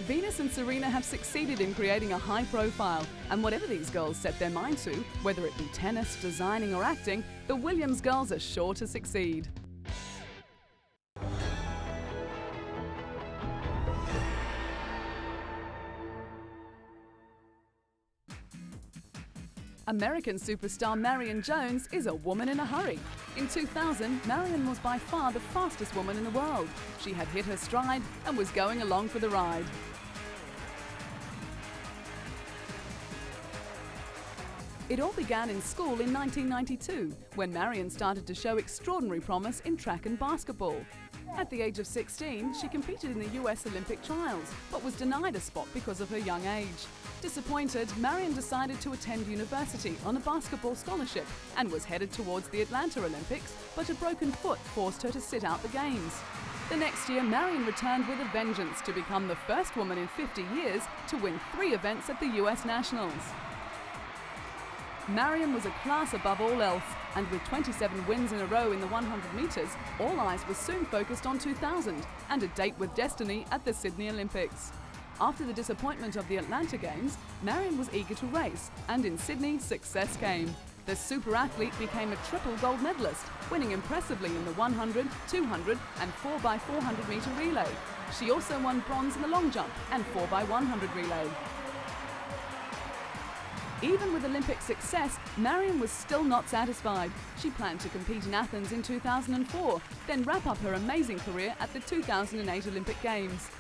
Venus and Serena have succeeded in creating a high profile, and whatever these girls set their mind to, whether it be tennis, designing or acting, the Williams girls are sure to succeed. American superstar Marion Jones is a woman in a hurry. In 2000, Marion was by far the fastest woman in the world. She had hit her stride and was going along for the ride. It all began in school in 1992, when Marion started to show extraordinary promise in track and basketball. At the age of 16, she competed in the US Olympic trials, but was denied a spot because of her young age. Disappointed, Marion decided to attend university on a basketball scholarship and was headed towards the Atlanta Olympics, but a broken foot forced her to sit out the games. The next year, Marion returned with a vengeance to become the first woman in 50 years to win 3 events at the US Nationals. Marion was a class above all else, and with 27 wins in a row in the 100 metres, all eyes were soon focused on 2000 and a date with destiny at the Sydney Olympics. After the disappointment of the Atlanta Games, Marion was eager to race, and in Sydney, success came. The super athlete became a triple gold medalist, winning impressively in the 100, 200 and 4x400 metre relay. She also won bronze in the long jump and 4x100 relay. Even with Olympic success, Marion was still not satisfied. She planned to compete in Athens in 2004, then wrap up her amazing career at the 2008 Olympic Games.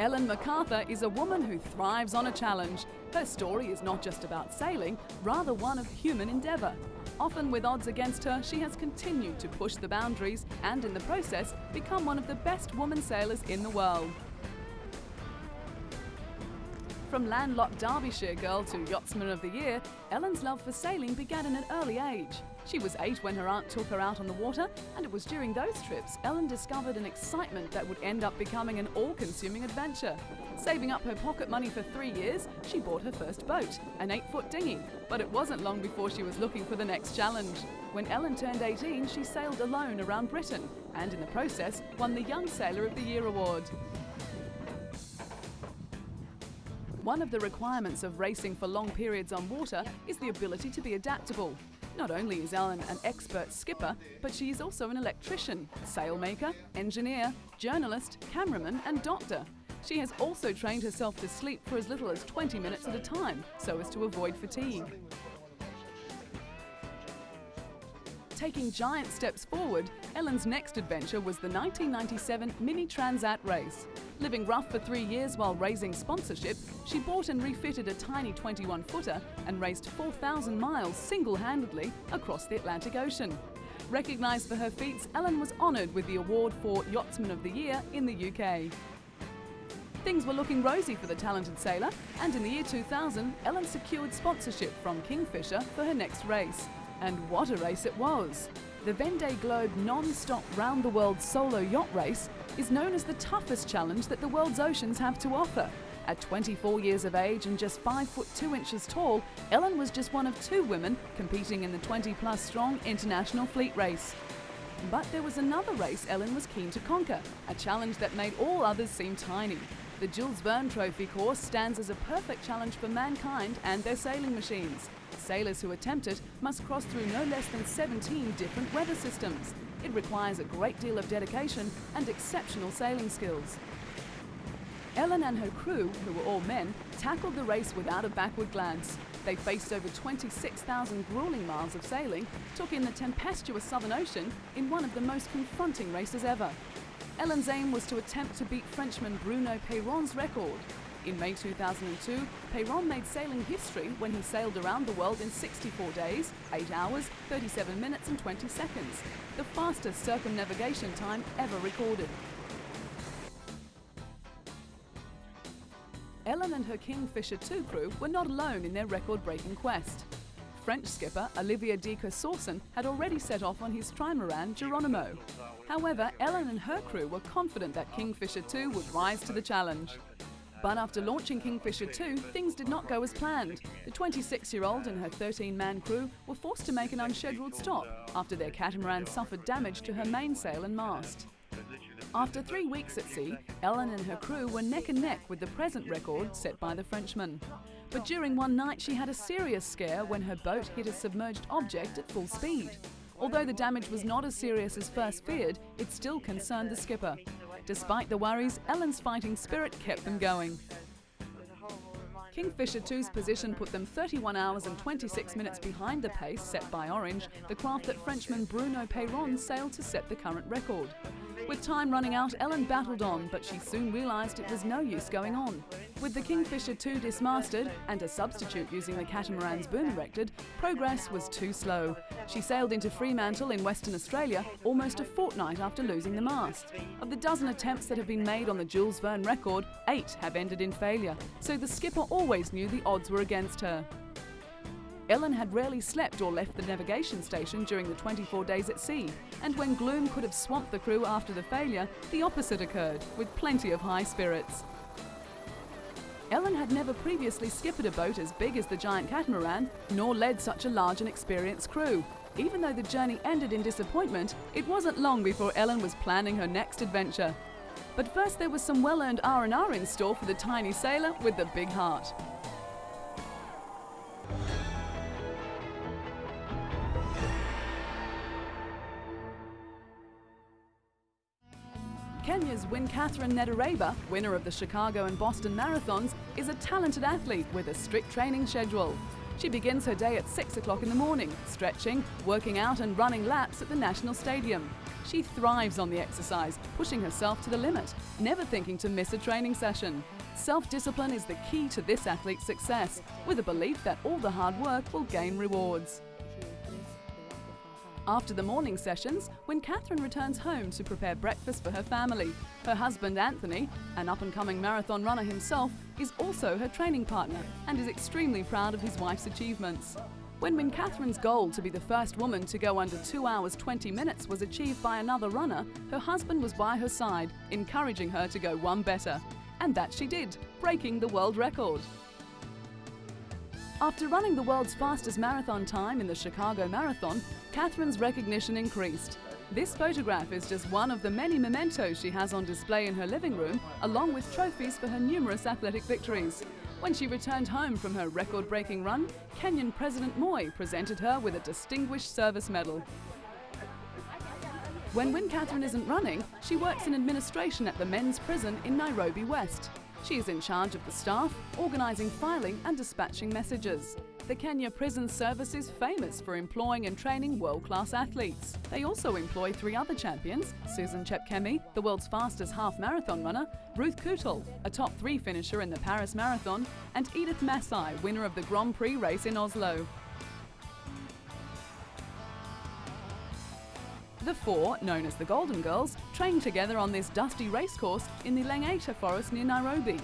Ellen MacArthur is a woman who thrives on a challenge. Her story is not just about sailing, rather one of human endeavour. Often with odds against her, she has continued to push the boundaries and in the process become one of the best women sailors in the world. From landlocked Derbyshire girl to Yachtsman of the Year, Ellen's love for sailing began at an early age. She was 8 when her aunt took her out on the water, and it was during those trips Ellen discovered an excitement that would end up becoming an all-consuming adventure. Saving up her pocket money for 3 years, she bought her first boat, an 8-foot dinghy. But it wasn't long before she was looking for the next challenge. When Ellen turned 18, she sailed alone around Britain, and in the process won the Young Sailor of the Year award. One of the requirements of racing for long periods on water is the ability to be adaptable. Not only is Ellen an expert skipper, but she is also an electrician, sailmaker, engineer, journalist, cameraman and doctor. She has also trained herself to sleep for as little as 20 minutes at a time, so as to avoid fatigue. Taking giant steps forward, Ellen's next adventure was the 1997 Mini Transat race. Living rough for 3 years while raising sponsorship, she bought and refitted a tiny 21-footer and raced 4,000 miles single-handedly across the Atlantic Ocean. Recognised for her feats, Ellen was honoured with the award for Yachtsman of the Year in the UK. Things were looking rosy for the talented sailor, and in the year 2000, Ellen secured sponsorship from Kingfisher for her next race. And what a race it was! The Vendée Globe non-stop round-the-world solo yacht race is known as the toughest challenge that the world's oceans have to offer. At 24 years of age and just 5 foot 2 inches tall, Ellen was just one of 2 women competing in the 20-plus strong international fleet race. But there was another race Ellen was keen to conquer, a challenge that made all others seem tiny. The Jules Verne Trophy course stands as a perfect challenge for mankind and their sailing machines. Sailors who attempt it must cross through no less than 17 different weather systems. It requires a great deal of dedication and exceptional sailing skills. Ellen and her crew, who were all men, tackled the race without a backward glance. They faced over 26,000 grueling miles of sailing, took in the tempestuous Southern Ocean in one of the most confronting races ever. Ellen's aim was to attempt to beat Frenchman Bruno Peyron's record. In May 2002, Peyron made sailing history when he sailed around the world in 64 days, 8 hours, 37 minutes and 20 seconds, the fastest circumnavigation time ever recorded. Ellen and her Kingfisher 2 crew were not alone in their record-breaking quest. French skipper Olivier de Kersorsen had already set off on his trimaran Geronimo. However, Ellen and her crew were confident that Kingfisher 2 would rise to the challenge. But after launching Kingfisher 2, things did not go as planned. The 26-year-old and her 13-man crew were forced to make an unscheduled stop after their catamaran suffered damage to her mainsail and mast. After 3 weeks at sea, Ellen and her crew were neck and neck with the present record set by the Frenchman. But during one night she had a serious scare when her boat hit a submerged object at full speed. Although the damage was not as serious as first feared, it still concerned the skipper. Despite the worries, Ellen's fighting spirit kept them going. Kingfisher 2's position put them 31 hours and 26 minutes behind the pace set by Orange, the craft that Frenchman Bruno Peyron sailed to set the current record. With time running out, Ellen battled on, but she soon realised it was no use going on. With the Kingfisher 2 dismasted and a substitute using the catamaran's boom erected, progress was too slow. She sailed into Fremantle in Western Australia almost a fortnight after losing the mast. Of the dozen attempts that have been made on the Jules Verne record, 8 have ended in failure, so the skipper always knew the odds were against her. Ellen had rarely slept or left the navigation station during the 24 days at sea, and when gloom could have swamped the crew after the failure, the opposite occurred, with plenty of high spirits. Ellen had never previously skippered a boat as big as the giant catamaran, nor led such a large and experienced crew. Even though the journey ended in disappointment, it wasn't long before Ellen was planning her next adventure. But first there was some well-earned R&R in store for the tiny sailor with the big heart. Kenya's Catherine Nedareba, winner of the Chicago and Boston marathons, is a talented athlete with a strict training schedule. She begins her day at 6 o'clock in the morning, stretching, working out and running laps at the National Stadium. She thrives on the exercise, pushing herself to the limit, never thinking to miss a training session. Self-discipline is the key to this athlete's success, with a belief that all the hard work will gain rewards. After the morning sessions, Catherine returns home to prepare breakfast for her family. Her husband Anthony, an up-and-coming marathon runner himself, is also her training partner and is extremely proud of his wife's achievements. When Catherine's goal to be the first woman to go under 2 hours 20 minutes was achieved by another runner, her husband was by her side, encouraging her to go one better. And that she did, breaking the world record. After running the world's fastest marathon time in the Chicago Marathon, Catherine's recognition increased. This photograph is just one of the many mementos she has on display in her living room, along with trophies for her numerous athletic victories. When she returned home from her record-breaking run, Kenyan President Moi presented her with a Distinguished Service Medal. When Catherine isn't running, she works in administration at the men's prison in Nairobi West. She is in charge of the staff, organising filing and dispatching messages. The Kenya Prison Service is famous for employing and training world-class athletes. They also employ 3 other champions: Susan Chepkemei, the world's fastest half-marathon runner, Ruth Kootal, a top 3 finisher in the Paris Marathon, and Edith Masai, winner of the Grand Prix race in Oslo. The 4, known as the Golden Girls, train together on this dusty racecourse in the Langata forest near Nairobi.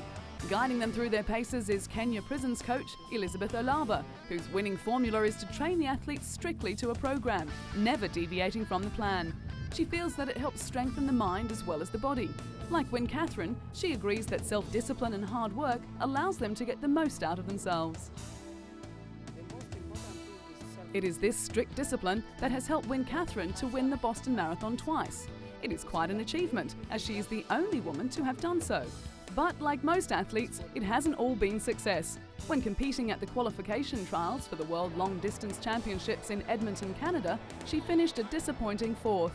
Guiding them through their paces is Kenya Prisons coach Elizabeth Olaba, whose winning formula is to train the athletes strictly to a program, never deviating from the plan. She feels that it helps strengthen the mind as well as the body. Like Catherine, she agrees that self-discipline and hard work allows them to get the most out of themselves. It is this strict discipline that has helped Catherine to win the Boston Marathon twice. It is quite an achievement, as she is the only woman to have done so. But like most athletes, it hasn't all been success. When competing at the qualification trials for the World Long Distance Championships in Edmonton, Canada, she finished a disappointing 4th.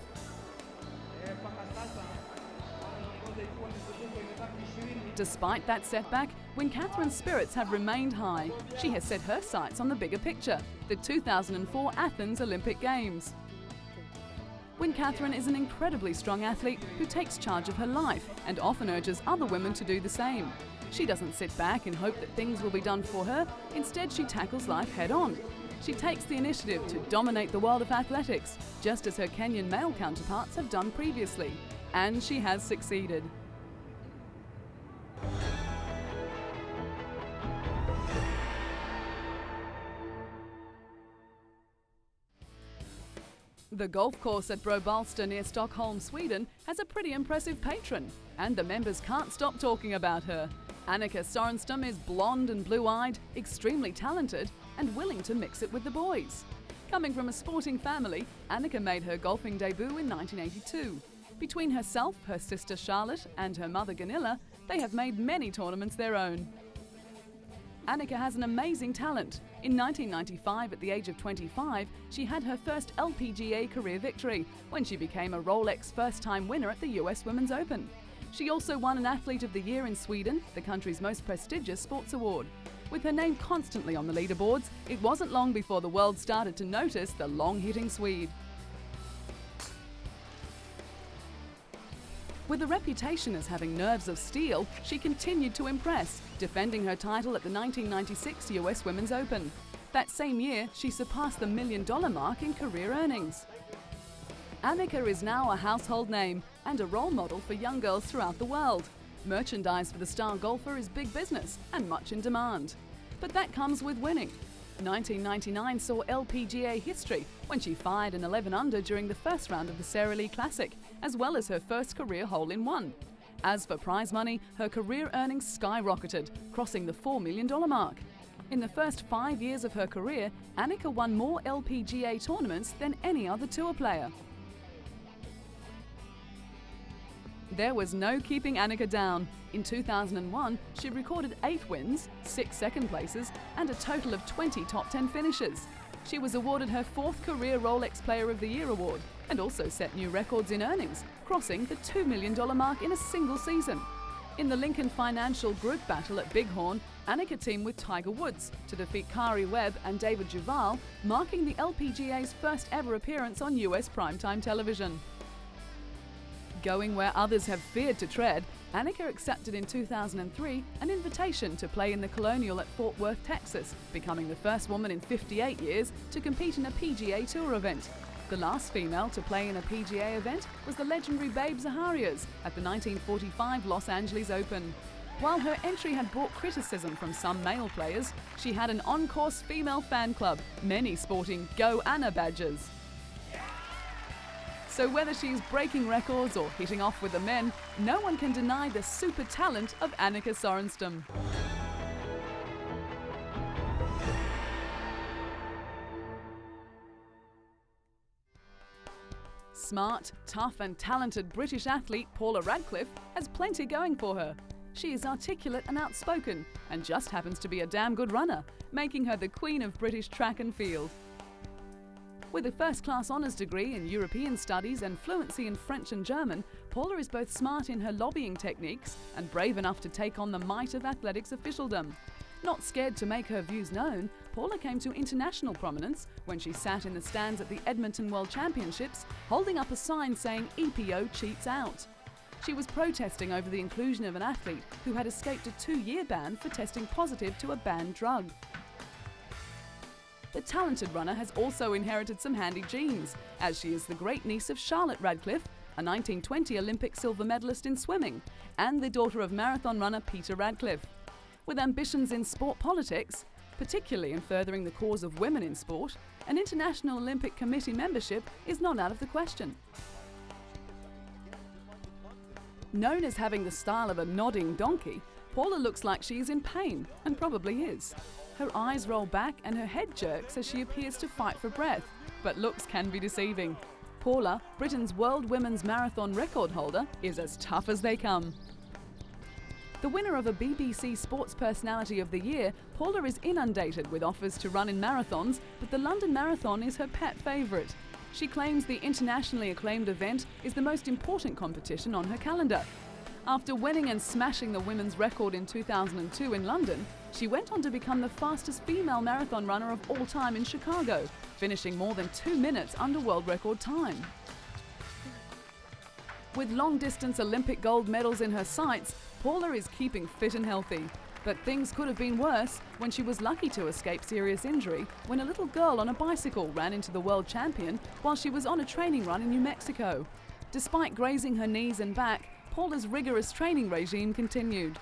Despite that setback, Catherine's spirits have remained high. She has set her sights on the bigger picture, the 2004 Athens Olympic Games. Catherine is an incredibly strong athlete who takes charge of her life and often urges other women to do the same. She doesn't sit back and hope that things will be done for her. Instead, she tackles life head-on. She takes the initiative to dominate the world of athletics, just as her Kenyan male counterparts have done previously. And she has succeeded. The golf course at Brobalsta near Stockholm, Sweden has a pretty impressive patron, and the members can't stop talking about her. Annika Sorenstam is blonde and blue-eyed, extremely talented, and willing to mix it with the boys. Coming from a sporting family, Annika made her golfing debut in 1982. Between herself, her sister Charlotte, and her mother Gunilla, they have made many tournaments their own. Annika has an amazing talent. In 1995, at the age of 25, she had her first LPGA career victory when she became a Rolex first-time winner at the US Women's Open. She also won an Athlete of the Year in Sweden, the country's most prestigious sports award. With her name constantly on the leaderboards, it wasn't long before the world started to notice the long-hitting Swede. With a reputation as having nerves of steel, she continued to impress, defending her title at the 1996 US Women's Open. That same year, she surpassed the $1 million mark in career earnings. Annika is now a household name and a role model for young girls throughout the world. Merchandise for the star golfer is big business and much in demand. But that comes with winning. 1999 saw LPGA history when she fired an 11 under during the first round of the Sara Lee Classic, as well as her first career hole-in-one. As for prize money, her career earnings skyrocketed, crossing the $4 million mark. In the first 5 years of her career, Annika won more LPGA tournaments than any other tour player. There was no keeping Annika down. In 2001, she recorded 8 wins, 6 second places, and a total of 20 top 10 finishes. She was awarded her 4th career Rolex Player of the Year award and also set new records in earnings, crossing the $2 million mark in a single season. In the Lincoln Financial Group battle at Bighorn, Annika teamed with Tiger Woods to defeat Kari Webb and David Duval, marking the LPGA's first ever appearance on US primetime television. Going where others have feared to tread, Annika accepted in 2003 an invitation to play in the Colonial at Fort Worth, Texas, becoming the first woman in 58 years to compete in a PGA Tour event. The last female to play in a PGA event was the legendary Babe Zaharias at the 1945 Los Angeles Open. While her entry had brought criticism from some male players, she had an on-course female fan club, many sporting Go Anna badges. So whether she's breaking records or hitting off with the men, no one can deny the super talent of Annika Sorenstam. Smart, tough and talented British athlete Paula Radcliffe has plenty going for her. She is articulate and outspoken and just happens to be a damn good runner, making her the queen of British track and field. With a first-class honours degree in European studies and fluency in French and German, Paula is both smart in her lobbying techniques and brave enough to take on the might of athletics officialdom. Not scared to make her views known, Paula came to international prominence when she sat in the stands at the Edmonton World Championships, holding up a sign saying EPO cheats out. She was protesting over the inclusion of an athlete who had escaped a 2-year ban for testing positive to a banned drug. The talented runner has also inherited some handy genes, as she is the great niece of Charlotte Radcliffe, a 1920 Olympic silver medalist in swimming, and the daughter of marathon runner Peter Radcliffe. With ambitions in sport politics, particularly in furthering the cause of women in sport, an International Olympic Committee membership is not out of the question. Known as having the style of a nodding donkey, Paula looks like she is in pain, and probably is. Her eyes roll back and her head jerks as she appears to fight for breath, but looks can be deceiving. Paula, Britain's World Women's Marathon record holder, is as tough as they come. The winner of a BBC Sports Personality of the Year, Paula is inundated with offers to run in marathons, but the London Marathon is her pet favourite. She claims the internationally acclaimed event is the most important competition on her calendar. After winning and smashing the women's record in 2002 in London, she went on to become the fastest female marathon runner of all time in Chicago, finishing more than 2 minutes under world record time. With long-distance Olympic gold medals in her sights, Paula is keeping fit and healthy. But things could have been worse when she was lucky to escape serious injury when a little girl on a bicycle ran into the world champion while she was on a training run in New Mexico. Despite grazing her knees and back, Paula's rigorous training regime continued.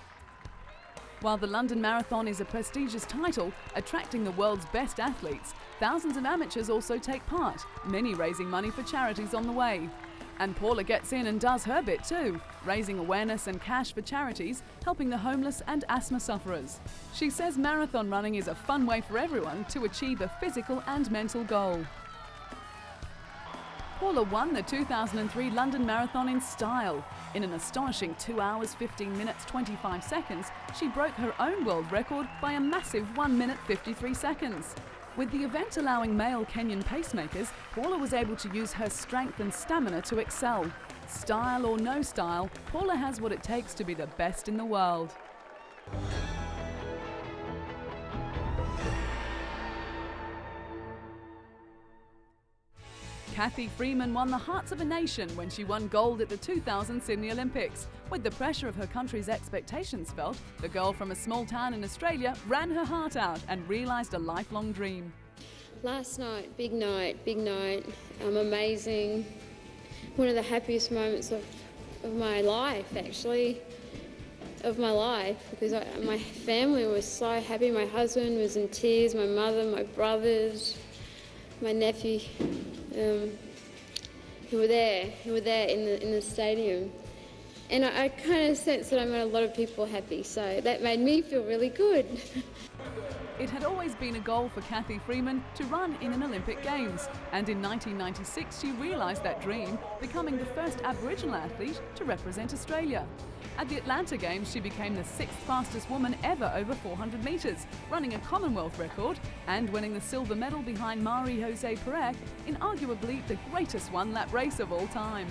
While the London Marathon is a prestigious title, attracting the world's best athletes, thousands of amateurs also take part, many raising money for charities on the way. And Paula gets in and does her bit too, raising awareness and cash for charities, helping the homeless and asthma sufferers. She says marathon running is a fun way for everyone to achieve a physical and mental goal. Paula won the 2003 London Marathon in style. In an astonishing 2 hours, 15 minutes, 25 seconds, she broke her own world record by a massive 1 minute 53 seconds. With the event allowing male Kenyan pacemakers, Paula was able to use her strength and stamina to excel. Style or no style, Paula has what it takes to be the best in the world. Cathy Freeman won the hearts of a nation when she won gold at the 2000 Sydney Olympics. With the pressure of her country's expectations felt, the girl from a small town in Australia ran her heart out and realised a lifelong dream. Last night, big night, amazing. One of the happiest moments of my life, actually, because my family was so happy. My husband was in tears, my mother, my brothers, my nephew. Who were there in the stadium, and I kind of sensed that I made a lot of people happy, so that made me feel really good. It had always been a goal for Cathy Freeman to run in an Olympic Games, and in 1996 she realised that dream, becoming the first Aboriginal athlete to represent Australia. At the Atlanta Games, she became the 6th fastest woman ever over 400 metres, running a Commonwealth record and winning the silver medal behind Marie-José Pérez in arguably the greatest one-lap race of all time.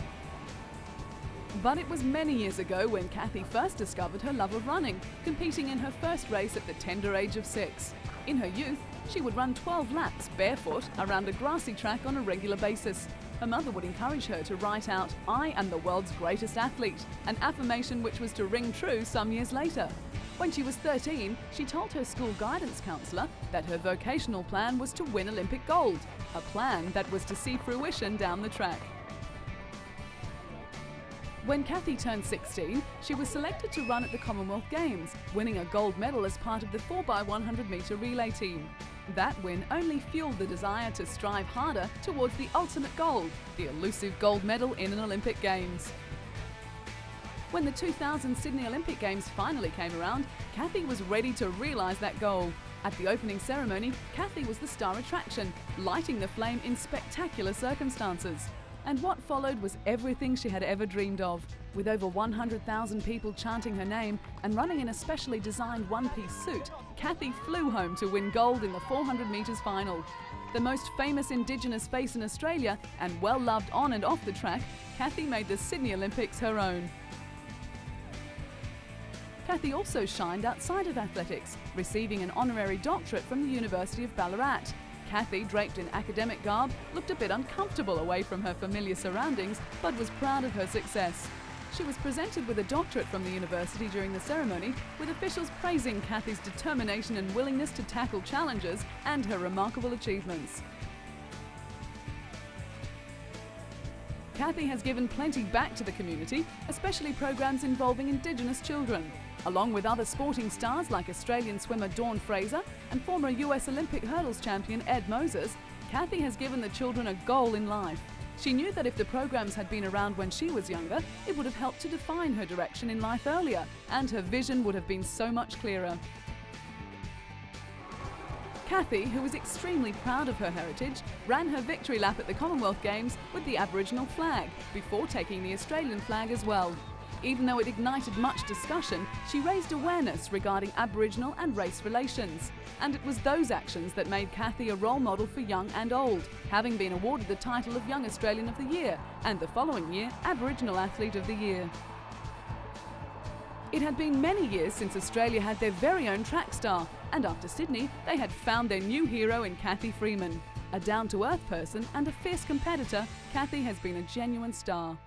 But it was many years ago when Cathy first discovered her love of running, competing in her first race at the tender age of 6. In her youth, she would run 12 laps barefoot around a grassy track on a regular basis. Her mother would encourage her to write out, "I am the world's greatest athlete," an affirmation which was to ring true some years later. When she was 13, she told her school guidance counsellor that her vocational plan was to win Olympic gold, a plan that was to see fruition down the track. When Cathy turned 16, she was selected to run at the Commonwealth Games, winning a gold medal as part of the 4x100 metre relay team. That win only fueled the desire to strive harder towards the ultimate goal, the elusive gold medal in an Olympic Games. When the 2000 Sydney Olympic Games finally came around, Cathy was ready to realise that goal. At the opening ceremony, Cathy was the star attraction, lighting the flame in spectacular circumstances. And what followed was everything she had ever dreamed of. With over 100,000 people chanting her name and running in a specially designed one-piece suit, Cathy flew home to win gold in the 400 metres final. The most famous Indigenous face in Australia and well-loved on and off the track, Cathy made the Sydney Olympics her own. Cathy also shined outside of athletics, receiving an honorary doctorate from the University of Ballarat. Cathy, draped in academic garb, looked a bit uncomfortable away from her familiar surroundings, but was proud of her success. She was presented with a doctorate from the university during the ceremony, with officials praising Cathy's determination and willingness to tackle challenges and her remarkable achievements. Cathy has given plenty back to the community, especially programs involving Indigenous children. Along with other sporting stars like Australian swimmer Dawn Fraser and former US Olympic hurdles champion Ed Moses, Cathy has given the children a goal in life. She knew that if the programs had been around when she was younger, it would have helped to define her direction in life earlier, and her vision would have been so much clearer. Cathy, who was extremely proud of her heritage, ran her victory lap at the Commonwealth Games with the Aboriginal flag, before taking the Australian flag as well. Even though it ignited much discussion, she raised awareness regarding Aboriginal and race relations. And it was those actions that made Cathy a role model for young and old, having been awarded the title of Young Australian of the Year, and the following year, Aboriginal Athlete of the Year. It had been many years since Australia had their very own track star, and after Sydney, they had found their new hero in Cathy Freeman. A down-to-earth person and a fierce competitor, Cathy has been a genuine star.